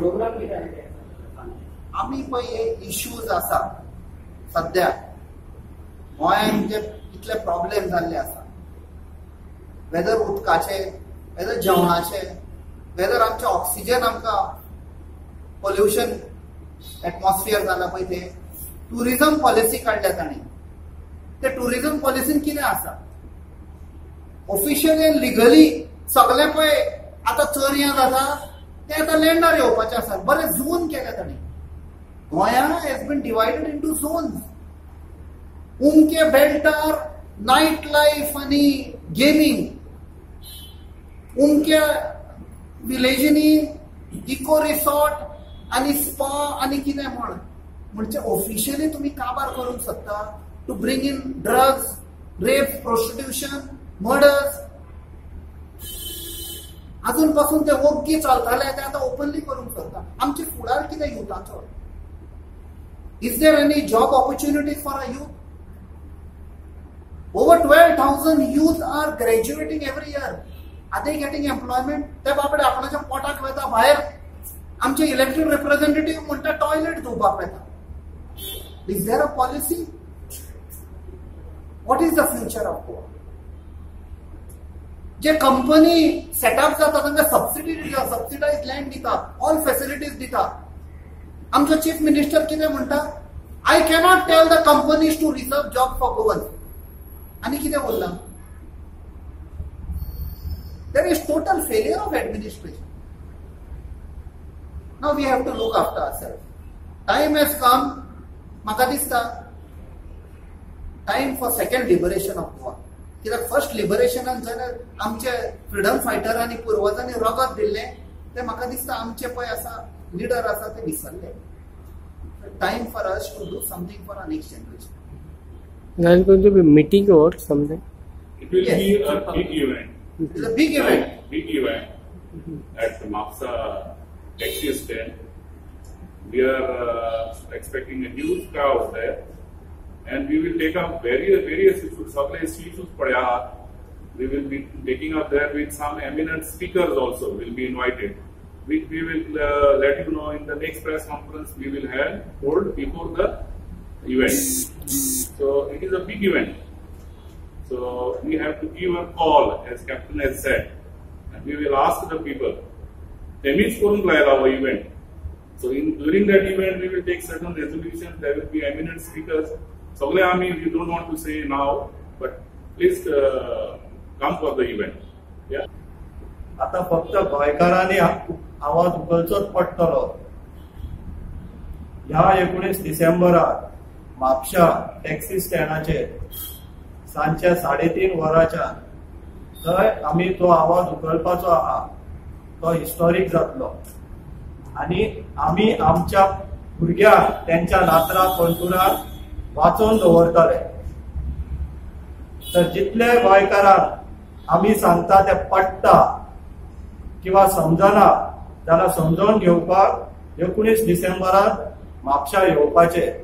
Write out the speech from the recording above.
Programme कितें आमी पळय इश्यूज आसा सध्या गोंयांत जे इतले प्रॉब्लेम जाल्ले आसा, वेदर उदकाचे, वेदर जेवणाचे, वेदर आमचे ऑक्सिजन आमकां पोल्युशन एटमॉस्फियर जाला पळय ते टुरिझम पॉलिसी काडल्या तांणी. ते टुरिझम पॉलिसीन कितें आसा, ऑफिशियली लिगली सगळे पळय आतां चरयां जाता ते आतां लँडार येवपाचे आसा. बरे झोन केले तांणी. Goa has been divided into zones. उमके बेल्टार नायट लायफ आनी गेमींग, उमक्या विलेजींनी इको रिसॉर्ट आनी स्पा आनी कितें म्हणजे ऑफिशियली तुम्ही काबार करूंक शकता to bring in drugs, rape, prostitution, murders. अजून पासून ते ओग्गी चलताले ते आता ओपनली करूंक शकता. आमचे फुडार कितें युथाचो? Is there any job opportunities for a youth? Over 12,000 youth are graduating every year. Are they getting employment? ते बाबडे आपणाच्या पोटाक वेता भायर. आमचे इलेक्टेड रिप्रेझेंटेटिव्ह म्हणटा टॉयलेट धुवपाक वेता. Is there a policy? What is the future of Goa? जे company setup जाता तांकां सबसिडी दिता, सबसिडाइज लँड दिता, ऑल फॅसिलिटीज दिता. आमचो चीफ मिनिस्टर कितें म्हणटा, I cannot tell the companies to reserve job for Goan. आणि कितें बोलला? There is total failure of administration. Now we have to look after ourself. Time has come. म्हाका दिसता time for second liberation of Goa. कित्याक first लिबरेशनान जाल्यार आमचे freedom फायटरांनी पुर्वजांनी रगत दिल्लें ते म्हाका दिसता आमचे पळय आसा लिडर आसा ते विसरले. Time for us to do something for our next generation. There is going to be meeting or something. It will be a big event. It's a big event. Big event at the MAPSA taxi stand. We are expecting a huge crowd there, and we will take up various issues. Sagle issues padya. We will be taking up there with some eminent speakers also. Will be invited. We will let you know in the next press conference we will hold before the event. So it is a big event. So we have to give a call, as Captain has said, and we will ask the people. Temis korun layla our event. So during that event we will take certain resolutions. There will be eminent speakers. So we don't want to say now, but please come for the event. Yeah. आता फक्त गोंयकारांनी आवाज उखलचोच पडटलो. ह्या 19 डिसेंबराक Mapusa taxi स्टँडाचेर सांजच्या 3:30 वरांच्या थंय आमी तो आवाज उखलपाचो आहा. तो हिस्टॉरीक जातलो आनी आमी आमच्या भुरग्यांक तेंच्या नातरां पंटुरांक वाचोवन दवरतले. तर जितले गोंयकारांक आमी सांगता ते पडटा किंवा समजना जाल्यार समजोवन घेवपाक 19 डिसेंबराक म्हापशा येवपाचें.